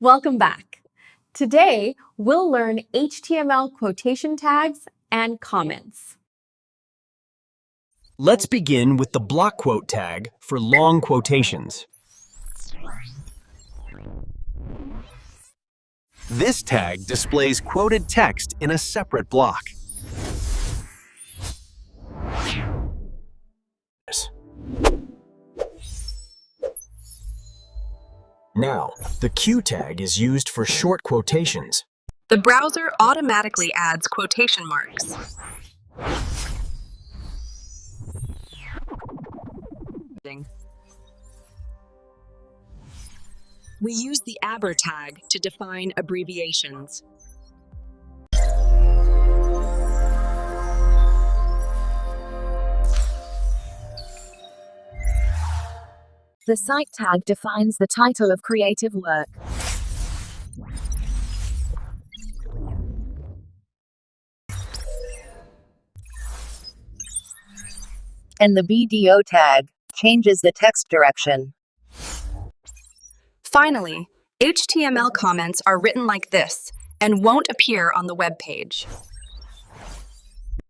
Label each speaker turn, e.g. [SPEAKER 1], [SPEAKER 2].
[SPEAKER 1] Welcome back. Today, we'll learn HTML quotation tags and comments.
[SPEAKER 2] Let's begin with the blockquote tag for long quotations. This tag displays quoted text in a separate block. Now, the Q tag is used for short quotations.
[SPEAKER 3] The browser automatically adds quotation marks. We use the abbr tag to define abbreviations.
[SPEAKER 4] The cite tag defines the title of creative work. And the BDO tag changes the text direction.
[SPEAKER 3] Finally, HTML comments are written like this and won't appear on the web page.